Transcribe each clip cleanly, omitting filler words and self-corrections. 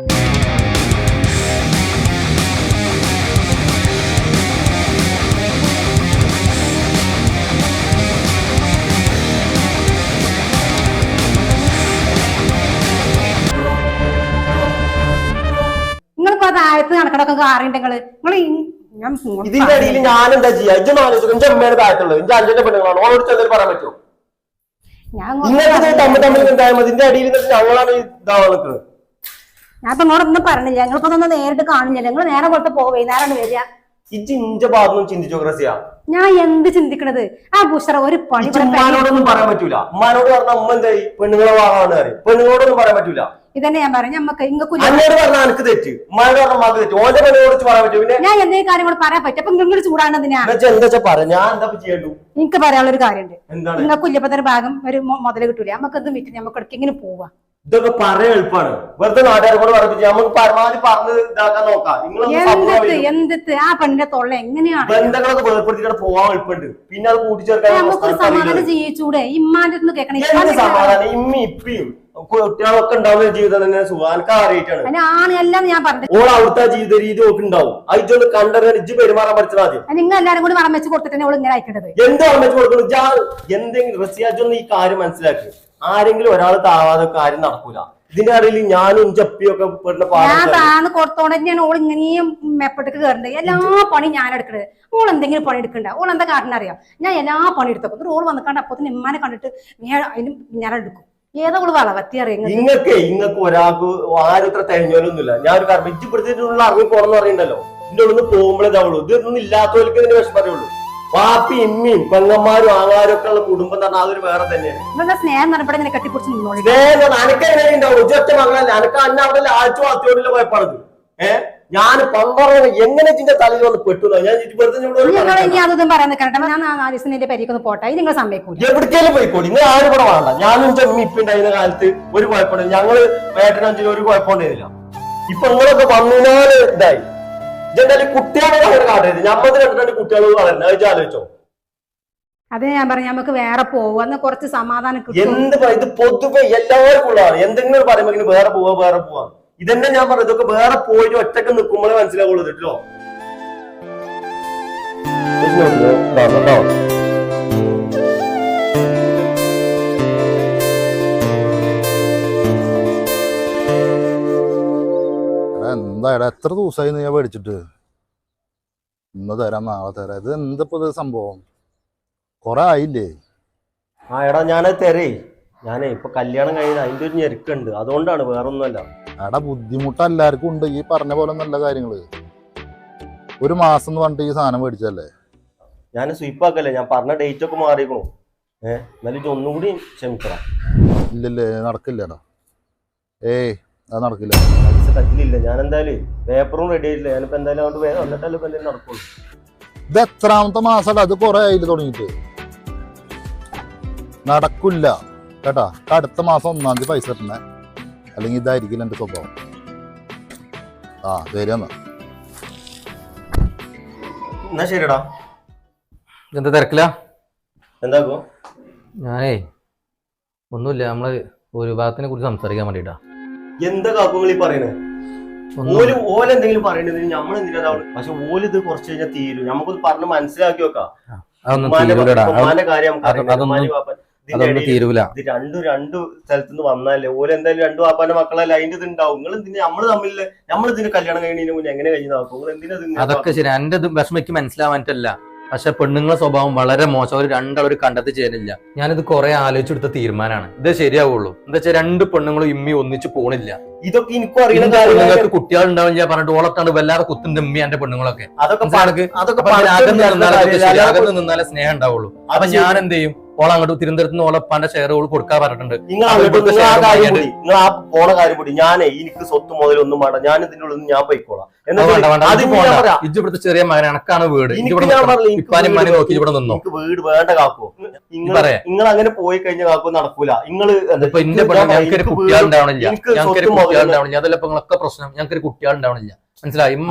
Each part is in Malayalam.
നിങ്ങളിപ്പോ താഴത്ത് നടക്കണൊക്കെ കാറുണ്ടെങ്കിൽ ഇതിന്റെ അടിയിൽ ഞാൻ എന്താ ചെയ്യാ? ഇജ്ജൊന്നും ആലോചിക്കും. എന്റെ അമ്മയുടെ താഴത്തുള്ളത് എന്റെ അഞ്ചന്റെ പെണ്ണുങ്ങളാണ്. ഓളോട് ചെന്തെങ്കിലും പറയാൻ പറ്റുമോ? ഇങ്ങനത്തെ തമ്മിൽ എന്തായാലും മതി. ഇതിന്റെ അടിയിൽ നിന്നിട്ട് ഞങ്ങളാണ് ഇതാവാൻ നിൽക്കുന്നത്. ഞാൻ ഇപ്പൊ നിങ്ങളൊന്നും പറഞ്ഞില്ല. ഞങ്ങളിപ്പോ ഒന്നും നേരിട്ട് കാണില്ല. നിങ്ങൾ നേരെ പോലത്തെ വൈകുന്നേരം വരിക. ഇജ്ജ് ഇഞ്ച ഭാഗത്തും ചിന്തിച്ചോ റസിയ? ഞാൻ എന്ത് ചിന്തിക്കണത്? ആ ബുഷറ ഒരു പണി ഉമ്മാനോടൊന്നും പറയാൻ പറ്റൂല. ഉമ്മാനോട് പറഞ്ഞ ഉമ്മ എന്തായി പെണ്ണുങ്ങളെ വാങ്ങാണ് കാര്യം. പെണ്ണുങ്ങളോടൊന്നും പറയാൻ പറ്റൂല. ഇതന്നെ ഞാൻ പറഞ്ഞു. നമ്മക്ക് എന്നോട് പറഞ്ഞാൽ എനിക്ക് തെറ്റ്, ഉമ്മാനോട് പറഞ്ഞാൽ മക്ക് തെറ്റ്. ഓന്റെ പെണ്ണുങ്ങളോട് പറയാൻ പറ്റൂ. പിന്നെ ഞാൻ എന്തെങ്കിലും കാര്യങ്ങൾ പറയാൻ പറ്റും. അപ്പൊ നിങ്ങൾ ചൂടാണെന്തിനാ? എന്താ പറയാ? ഞാൻ എന്താ ചെയ്യണ്ടു? എനിക്ക് പറയാനുള്ള ഒരു കാര്യമുണ്ട്. നിങ്ങൾക്ക് കുഞ്ഞപ്പത്തിന്റെ ഭാഗം ഒരു മുതല് കിട്ടൂല. നമുക്ക് എന്തും വിറ്റ് നമുക്ക് ഇടയ്ക്കിങ്ങനെ പോവാ. ഇതൊക്കെ പറയാൻ എളുപ്പമാണ്. വെറുതെ നാട്ടുകാരെ കൂടെ പറഞ്ഞിട്ട് നമുക്ക് പരമാവധി പറഞ്ഞ് ഇതാക്കാൻ നോക്കാം. എന്ത് ആ പെണ്ണിന്റെ തൊള്ള എങ്ങനെയാണ് ബന്ധങ്ങളൊക്കെ വേർപ്പെടുത്തിട്ട് പോവാൻ എളുപ്പമുണ്ട്. പിന്നെ അത് കൂട്ടിച്ചേർക്കാൻ നമുക്കൊരു സമാധാനം ജീവിച്ചൂടെ? ഇമ്മാന്റെ അടുത്ത് കേൾക്കണം സമാധാനം. ഇമ്മി ഇപ്പിയും കുട്ടികളൊക്കെ ഉണ്ടാവുന്ന ജീവിതം തന്നെ സുഖാനൊക്കെ അറിയിട്ടാണ്. ഞാൻ പറഞ്ഞു ഓൾ അവിടുത്തെ ജീവിത രീതി ഒക്കെ ഉണ്ടാവും. അതൊന്ന് കണ്ടറിയാൻ ഇജ്ജ് പെരുമാറാൻ പഠിച്ചത് ആദ്യം. നിങ്ങൾ എല്ലാരും കൂടി വളം വെച്ച് കൊടുത്തിട്ട് ഇങ്ങനെ അയക്കേണ്ടത്. എന്ത് വളം വെച്ച് കൊടുക്കണം? എന്തെങ്കിലും റസിയാജൊന്നും ഈ കാര്യം മനസ്സിലാക്കി. ആരെങ്കിലും ഒരാൾ താവാതെ കാര്യം നടക്കൂല. ഇതിന്റെ ഇടയിൽ ഞാനും ചപ്പിയൊക്കെ കൊടുത്തോണ്ട് തന്നെയാണ് ഓൾ ഇങ്ങനെയും മെപ്പട്ടേക്ക് കയറേണ്ടത്. എല്ലാ പണി ഞാൻ എടുക്കണത്. ഓൾ എന്തെങ്കിലും പണി എടുക്കണ്ട. ഓൾ എന്താ കാരണം അറിയാം? ഞാൻ എല്ലാ പണി എടുത്തു. ഓൾ വന്നിക്കാണ്ട് അപ്പത്തിന് ഇമ്മാനെ കണ്ടിട്ട് അതിന് ഞാൻ എടുക്കും. ഏതാ ഓള് വളവത്തി അറിയുന്നത്? ഇങ്ങക്ക് ഒരാൾക്ക് ആരും ഇത്ര തെരഞ്ഞോലൊന്നുമില്ല. ഞാൻ ഒരു കാരണം ഇജ്ജിപ്പെടുത്തിട്ടുള്ള അറിവ് പോണെന്ന് അറിയണ്ടല്ലോ. ഇതിന്റെ ഉള്ളിൽ പോകുമ്പോഴേ ഇതാവുള്ളൂ. ഇതൊന്നും ഇല്ലാത്തവർക്ക് ഇതിന്റെ വിഷമറിയുള്ളൂ. പാപ്പി ഇമ്മിയും പെങ്ങന്മാരും ആങ്ങളാരും ഒക്കെ ഉള്ള കുടുംബം എന്ന് പറഞ്ഞാൽ അതൊരു വേറെ തന്നെയാണ്. സ്നേഹം നടപടി കെട്ടിപ്പിടിച്ച് നിന്നോളൂ. അനക്ക് എങ്ങനെ ഉണ്ടാവും? ഒറ്റ മകളല്ല അനക്ക് അന്ന അവിടെ ആഴ്ച അത്യോടില്ല കുഴപ്പമാണത്. ഞാൻ പമ്പറ എങ്ങനെ ഇതിന്റെ തലയിൽ വന്ന് പെട്ടു? ഞാൻ അതൊന്നും പറയാൻ നിൽക്കട്ടെ. ഞാൻ ആലീസിന്റെ പരിക്കൊന്ന് പോട്ടെ. നിങ്ങൾ സമ്മതിക്കൂല. എവിടേക്കാലും പോയിക്കോളി. നിങ്ങൾ ആരും കൂടെ വേണ്ട. ഞാനും ചെമ്മി ഇപ്പൊ ഉണ്ടായിരുന്ന കാലത്ത് ഒരു കുഴപ്പമുണ്ട്. ഞങ്ങള് വേട്ടനഞ്ചിന് ഒരു കുഴപ്പമുണ്ടായിരുന്നില്ല. ഇപ്പൊ നിങ്ങളൊക്കെ വന്നാല് ഇതായി. ഇതെന്തായാലും കുട്ടികളെ അങ്ങനെ കാട്ടരുത്. ഞമ്മത് കണ്ടിട്ട് കുട്ടികൾ വളരുന്നത് അത് ആലോചിച്ചോ? അതെ ഞാൻ പറഞ്ഞു നമുക്ക് വേറെ പോവാ കുറച്ച് സമാധാനം. എന്ത് ഇത് പൊതുവെ എല്ലാവർക്കും ഉള്ളതാണ്. എന്തെങ്കിലും പറയുമ്പോ വേറെ പോവാ. ഇതന്നെ ഞാൻ പറഞ്ഞു. ഇതൊക്കെ വേറെ പോയിട്ട് ഒറ്റക്ക് നിൽക്കുമ്പോഴേ മനസ്സിലാവുള്ളൂ കേട്ടോ. എന്താ എത്ര ദിവസമായി ഞാൻ മേടിച്ചിട്ട്? ഇന്ന് തരാം നാളെ തരാം. ഇത് എന്തപ്പോ ഇത് സംഭവം? കൊറേ ആയില്ലേ? ആ എടാ ഞാനത് തരേ. ഞാനേ ഇപ്പൊ കല്യാണം കഴിഞ്ഞ അതിന്റെ ഒരു ഞെരുക്കുണ്ട്. അതുകൊണ്ടാണ്, വേറൊന്നുമല്ല. എടാ ബുദ്ധിമുട്ട് എല്ലാവർക്കും ഉണ്ട്. ഈ പറഞ്ഞ പോലെ നല്ല കാര്യങ്ങള്. ഒരു മാസം എന്ന് പറഞ്ഞിട്ട് ഈ സാധനം മേടിച്ചല്ലേ? ഞാൻ സ്വീപ്പാക്കല്ലേ. ഞാൻ പറഞ്ഞ ഡേറ്റ് ഒക്കെ മാറിക്കണു. എന്നാലും ഒന്നും കൂടി ക്ഷമിക്കണം. ഇല്ലല്ലേ നടക്കില്ലടാ. ഏയ് അത് നടക്കില്ല. കയ്യിലില്ല. ഞാൻ എന്തായാലും പേപ്പറും റെഡി ആയിട്ടില്ല. ഞാനിപ്പോ എന്തായാലും അതുകൊണ്ട് വേറെ വന്നിട്ടല്ലോ ഇപ്പൊ എന്തെങ്കിലും നടക്കുള്ളൂ. ഇത് എത്രാമത്തെ മാസമല്ല? അത് കൊറേ ആയില്ല തുടങ്ങിയിട്ട്. നടക്കില്ല കേട്ടാ. അടുത്ത മാസം 1-ാം തീയതി പൈസ കിട്ടണേ. അല്ലെങ്കിൽ ഇതായിരിക്കില്ല എന്റെ സ്വഭാവം. ആ ശരി എന്നാ ശരിടാ. എന്താ തിരക്കില്ല? എന്താക്കോ? ഞാനേ ഒന്നുമില്ല. നമ്മള് ഒരു വിഭാഗത്തിനെ കുറിച്ച് സംസാരിക്കാൻ വേണ്ടിട്ടാ. എന്താ കാക്കുകൾ ഈ പറയണേ? ഓലെന്തെങ്കിലും പറയണത് നമ്മളെന്തിനാ? പക്ഷെ ഓലിത് കുറച്ച് കഴിഞ്ഞാൽ തീരും. നമുക്കൊന്ന് പറഞ്ഞ് മനസ്സിലാക്കി വെക്കാം. കാര്യം രണ്ടു സ്ഥലത്തുനിന്ന് വന്നാലേ ഓലെന്തായാലും രണ്ടു വാപ്പാന്റെ മക്കളല്ല. അതിന്റെ ഇത് ഉണ്ടാവും. നിങ്ങൾ എന്തിനാ നമ്മള് തമ്മില് നമ്മളിതിന് കല്യാണം കഴിഞ്ഞതിന് മുന്നേ എങ്ങനെ കഴിഞ്ഞു നോക്കും? എന്തിനാ? അതൊക്കെ ശരി. എന്റെ വിഷമിക്ക് മനസ്സിലാവാനിട്ടല്ല. പക്ഷെ പെണ്ണുങ്ങളെ സ്വഭാവം വളരെ മോശം. അവർ രണ്ടാളൊരു കണ്ടെത്തി ചേരുന്നില്ല. ഞാനിത് കുറെ ആലോചിച്ചെടുത്ത തീരുമാനമാണ്. ഇത് ശരിയാവുള്ളൂ. എന്താ വെച്ചാൽ രണ്ട് പെണ്ണുങ്ങളും ഇമ്മി ഒന്നിച്ച് പോണില്ല. ഇതൊക്കെ എനിക്കും അറിയുന്ന നിങ്ങൾക്ക് കുട്ടികൾ ഉണ്ടാവില്ല പറഞ്ഞിട്ട് ഓളത്താണ് വല്ലാതെ കുത്തുണ്ട് ഇമ്മി എന്റെ പെണ്ണുങ്ങളൊക്കെ. അകന്ന് നിന്നാലേ സ്നേഹം ഉണ്ടാവുള്ളൂ. അപ്പൊ ഞാൻ എന്ത് ചെയ്യും? ഓൾ അങ്ങോട്ട് തിരുവനന്തപുരത്ത് ഓളപ്പാന്റെ ഷെയർ ഓൾ കൊടുക്കാൻ പറഞ്ഞിട്ടുണ്ട്. നിങ്ങൾ ആ പോണ കാര്യം കൂടി ഞാനേ എനിക്ക് സ്വത്ത് മുതലൊന്നും വേണ്ട. ഞാൻ ഇതിന്റെ ഉള്ളിൽ ഞാൻ പോയിക്കോളാം. ഇവിടുത്തെ ചെറിയ മകൻ എനക്കാണ് വീട്. നോക്കി ഇവിടെ നിന്നോ. വീട് വേണ്ട കാക്കോ. നിങ്ങൾ അങ്ങനെ പോയി കഴിഞ്ഞ കാക്കോ നടക്കൂല. നിങ്ങള് ഞങ്ങൾക്കൊരു കുട്ടികളുണ്ടാവണില്ല. ഞങ്ങൾക്കൊരു കുട്ടികളുണ്ടാവണില്ല. അതല്ല ഇപ്പൊ നിങ്ങളൊക്കെ പ്രശ്നം. ഞങ്ങൾക്കൊരു കുട്ടികളുണ്ടാവണില്ല. മനസ്സിലായി? ഇമ്മ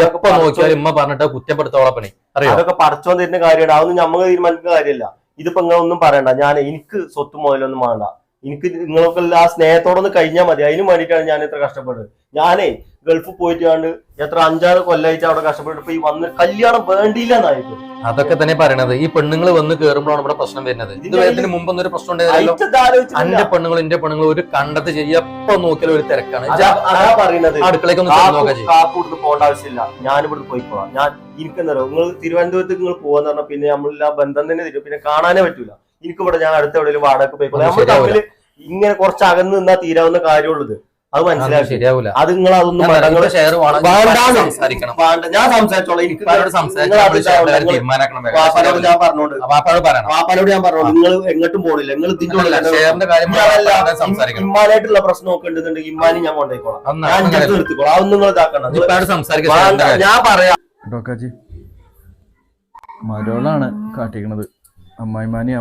എപ്പോ നോക്കിയാലും ഇമ്മ പറഞ്ഞിട്ട് കുറ്റപ്പെടുത്തോളെ പണി അറിയാം. അതൊക്കെ പടച്ചോ തരുന്ന കാര്യമാണ്. അതൊന്നും ഞമ്മക്ക് തീരുമാനിക്കുന്ന കാര്യമല്ല. ഇതിപ്പോ നിങ്ങൾ ഒന്നും പറയണ്ട. എനിക്ക് സ്വത്ത് മുതലൊന്നും വേണ്ട. എനിക്ക് നിങ്ങളൊക്കെ ആ സ്നേഹത്തോടെ ഒന്ന് കഴിഞ്ഞാൽ മതി. അതിനും വേണ്ടിയിട്ടാണ് ഞാൻ ഇത്ര കഷ്ടപ്പെടുന്നത്. ഞാനേ ഗൾഫിൽ പോയിട്ട് കണ്ട് എത്ര 5-6 കൊല്ലമായിട്ട് അവിടെ കഷ്ടപ്പെട്ടിട്ട് ഈ വന്ന് കല്യാണം വേണ്ടിയില്ല എന്നായിട്ട്. അതൊക്കെ തന്നെ പറയണത്. ഈ പെണ്ണുങ്ങൾ വന്ന് കേറുമ്പോഴാണ് ഇവിടെ പ്രശ്നം വരുന്നത്. ഇതിന് മുമ്പൊന്നും ഒരു പ്രശ്നം ഉണ്ടായിരുന്നല്ലോ. എന്റെ പെണ്ണുങ്ങൾ ഒരു കണ്ടത്ത് ചെയ്യുക എപ്പോ നോക്കിയാലും ഒരു തിരക്കാണ്. പറയുന്നത് അടുക്കളേക്ക് ഒന്ന് നോക്കാം. കാക്കൂടുന്ന് പോകേണ്ട ആവശ്യമില്ല, ഞാനിവിടുന്ന് പോയിക്കോളാം. ഞാൻ എനിക്കെന്താ നിങ്ങൾ തിരുവനന്തപുരത്തേക്ക് നിങ്ങൾ പോവാന്ന് പറഞ്ഞാൽ പിന്നെ നമ്മളെല്ലാം ബന്ധം തന്നെ തരും, പിന്നെ കാണാനേ പറ്റൂല. എനിക്കിവിടെ ഞാൻ അടുത്ത എവിടെയും വാടക പോയിക്കോളാം. നമ്മൾ തമ്മിൽ ഇങ്ങനെ കുറച്ച് അകന്ന് നിന്നാ തീരാവുന്ന കാര്യമുള്ളത്. അത് മനസ്സിലാക്കി ശരിയാവൂല. അത് നിങ്ങൾ അതൊന്നും ഞാൻ സംസാരിച്ചോളാം. എനിക്ക് വാപ്പാനോട് ഞാൻ പറഞ്ഞോളൂ, നിങ്ങൾ എങ്ങോട്ടും പോണില്ല, നിങ്ങൾ ഇമ്മാനായിട്ടുള്ള പ്രശ്നമൊക്കെ ഉണ്ടെന്നുണ്ടെങ്കിൽ ഇമ്മാനി ഞാൻ കൊണ്ടുപോയിക്കോളാം, ഞാൻ നിർത്തിക്കോളാം. അതൊന്നും നിങ്ങൾ ഇതാക്കണം. ഞാൻ പറയാം ഡോക്കാച്ചി മരോളാണ് കാട്ടിക്കണത്. അമ്മായിമാനി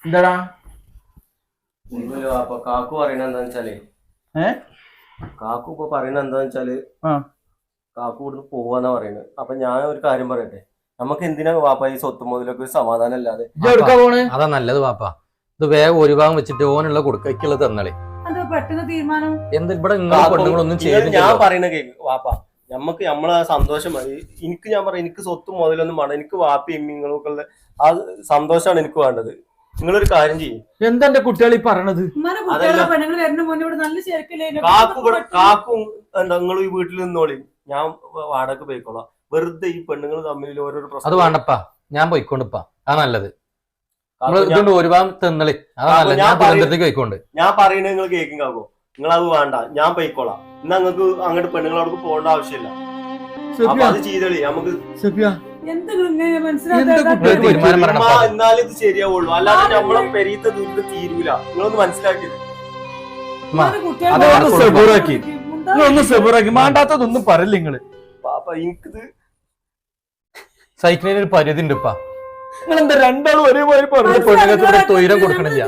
എന്താടാ കാക്കു പറയണ എന്താന്ന് വെച്ചാല് കാക്കു ഇപ്പൊ പറയണ എന്താന്ന് വെച്ചാല് കാക്കു ഇവിടുന്ന് പോവാന്നാ പറയുന്നത്. അപ്പൊ ഞാൻ ഒരു കാര്യം പറയട്ടെ, നമുക്ക് എന്തിനാ വാപ്പ ഈ സ്വത്ത് മുതലൊക്കെ ഒരു സമാധാനം അല്ലാതെ. അതാ നല്ലത് വാപ്പ. ഇത് വേഗം ഒരു ഭാഗം വെച്ചിട്ട് ഓനുള്ള കൊടുക്കുള്ളത് തന്നളി. എന്താ ഇവിടെ പെണ്ണുങ്ങളൊന്നും ചെയ്ത് ഞാൻ പറയുന്ന കേക്ക് വാപ്പ, നമ്മക്ക് നമ്മളെ സന്തോഷം മതി. എനിക്ക് ഞാൻ പറയാം, എനിക്ക് സ്വത്തും മുതലൊന്നും വേണം. എനിക്ക് വാപ്പയും നിങ്ങളൊക്കെ ഉള്ള ആ സന്തോഷമാണ് എനിക്ക് വേണ്ടത്. നിങ്ങളൊരു കാര്യം ചെയ്യും. എന്താ എന്റെ കുട്ടികൾ ഈ പറഞ്ഞത്? കാക്കും എന്താ നിങ്ങൾ ഈ വീട്ടിൽ നിന്നോളി, ഞാൻ വാടക പോയിക്കോളാം. വെറുതെ ഈ പെണ്ണുങ്ങൾ തമ്മിൽ ഓരോരോ പ്രശ്നം. അത് വേണ്ടപ്പാ, ഞാൻ പോയിക്കൊണ്ടിപ്പാ. ആ നല്ലത്. ഒരു ഭാഗം തിന്നളി. ഞാൻ പറയുന്നത് നിങ്ങൾ കേക്കും കാക്കോ, നിങ്ങൾ അത് വേണ്ട, ഞാൻ പോയിക്കോളാം. എന്നാ നിങ്ങൾക്ക് അങ്ങോട്ട് പെണ്ണുങ്ങളോടൊക്കെ പോകേണ്ട ആവശ്യമില്ല. അപ്പൊ അത് ചെയ്തളി. നമുക്ക് എന്നാലും ഇത് ശരിയാവുള്ളൂ, അല്ലാതെ നമ്മളെ പെരീത്ത ദൂരത്ത് തീരൂല. നിങ്ങളൊന്ന് മനസ്സിലാക്കിയത്. മാണ്ടാത്തതൊന്നും പറയില്ല നിങ്ങള്. പാപ്പ എനിക്കിത് സൈക്കിളിന് ഒരു പരിധി ഉണ്ട് ഇപ്പാ. നിങ്ങൾ എന്താ രണ്ടാളും ഒരേപോലെ പറഞ്ഞു? പെണ്ണുങ്ങൾക്ക് ഇവിടെ തൊയിരം കൊടുക്കണില്ല.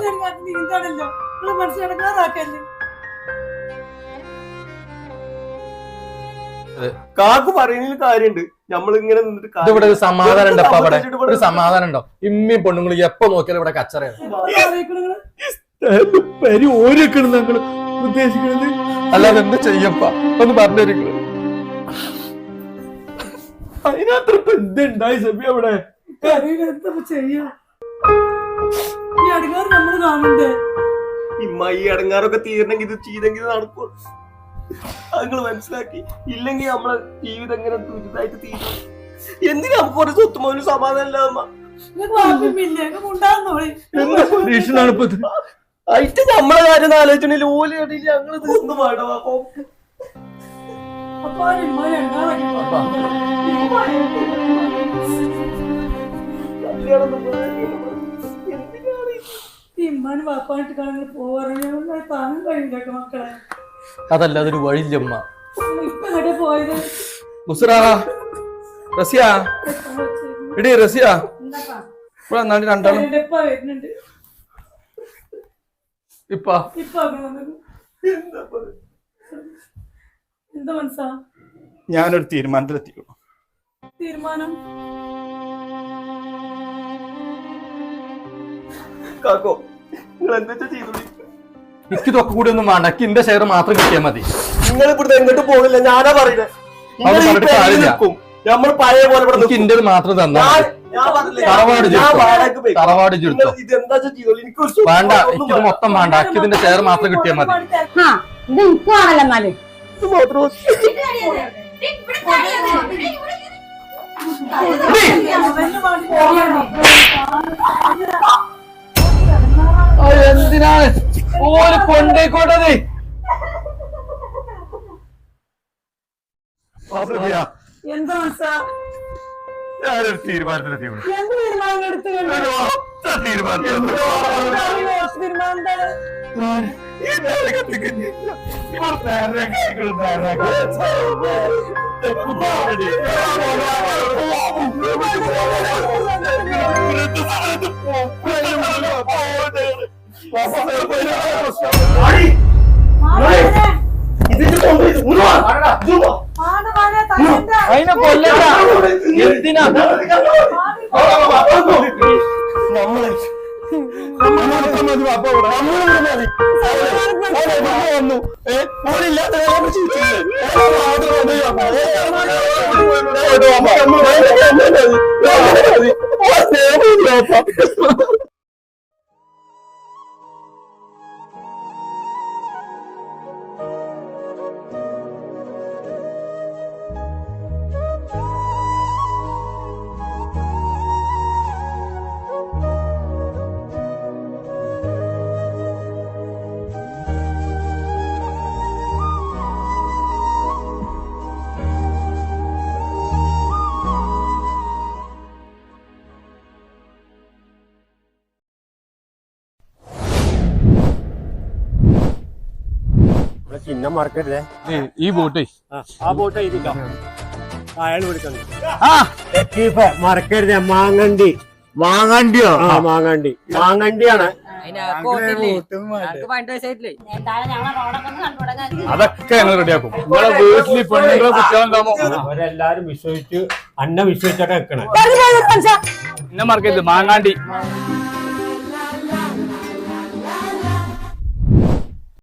കാക്കു പറയുന്നതിൽ കാര്യമുണ്ട്. നമ്മളിങ്ങനെ നിന്നിട്ട് ഇവിടെ ഒരു സമാധാനം ഉണ്ടോ? അവിടെ ഒരു സമാധാനം ഉണ്ടോ? ഇമ്മയും പെണ്ണുങ്ങൾ എപ്പോ നോക്കിയാലും ഇവിടെ കച്ചറയാണ്. ഓരൊക്കെയാണ് ഞങ്ങൾ ഉദ്ദേശിക്കുന്നത്. അല്ലാതെ എന്ത് ചെയ്യപ്പാ ഒന്ന് പറഞ്ഞിരിക്കും. അതിനകത്ത് ഇപ്പൊ എന്തുണ്ടായി സഭ്യ അവിടെ? ഇമ്മ ഈ അടങ്ങാറൊക്കെ തീരണമെങ്കിൽ ഇത് ചെയ്തെങ്കിൽ നടക്കും. അത് നിങ്ങൾ മനസ്സിലാക്കി. ഇല്ലെങ്കിൽ നമ്മളെ ജീവിതം എങ്ങനെ ദുരിതായിട്ട് തീരും. എന്തിനാ നമുക്ക് ഒരു സ്വത്ത് മോനും സമാധാനം ഇല്ലാമ്മ? പരീക്ഷണാണ് ഇപ്പൊ ആയിട്ട് നമ്മളെ കാര്യം ആലോചിച്ചില്ല. ഓലടിയിൽ ഞങ്ങൾ തീർന്നു പാടാ. അതല്ല, അതൊരു വഴിയില്ലമ്മ. രണ്ടാളും ഇപ്പൊ എന്താ മനസ്സാ? ഞാനൊരു തീരുമാനത്തിലെത്തിക്കണം. തീരുമാനം കാക്കോ നിങ്ങൾ എന്താ ചെയ്തോളി. എനിക്ക് ഇതൊക്കെ കൂടി ഒന്നും വേണ്ട. എനിക്ക് എന്റെ ഷെയർ മാത്രം കിട്ടിയാൽ മതി. നിങ്ങൾ ഇവിടുത്തെ എങ്ങോട്ട് പോകില്ല, ഞാനാ പറയുന്നത്. നമ്മൾ പഴയ പോലെ എന്റെ മാത്രം തന്നാ തറവാട് ചുരുത്തോ വേണ്ട. എനിക്കിത് മൊത്തം വേണ്ട. എനിക്ക് ഇതിന്റെ ഷെയർ മാത്രം കിട്ടിയാൽ മതി. എന്തിനാണ് ഓല് കൊണ്ടേക്കോട്ടത്? എന്താ മനസ്സാ? ഞാനൊരു തീരുമാനത്തിലെത്തിക്കണം. അതിനെ കൊല്ലണ്ട. എന്തിനാ ചിഹ്നം മറക്കരുതേ. ഈ ബോട്ടേ ആ ബോട്ട് എഴുതിക്കാം. അയാൾ വിളിക്കുന്നു. മറക്കരുതേ. മാങ്ങണ്ടി. മാങ്ങണ്ടിയോ? ആ മാങ്ങണ്ടി. മാങ്ങണ്ടിയാണ്. അതൊക്കെ ഞങ്ങൾ റെഡിയാക്കും. നിങ്ങളെ വീട്ടിൽ പെണ്ണുങ്ങളെ കുട്ടികളുണ്ടാമോ? അവരെല്ലാരും വിശ്വസിച്ച് അന്നെ വിശ്വസിച്ചൊക്കെ വെക്കണേ. എന്നെ മറക്കരുത്. മാങ്ങാണ്ടി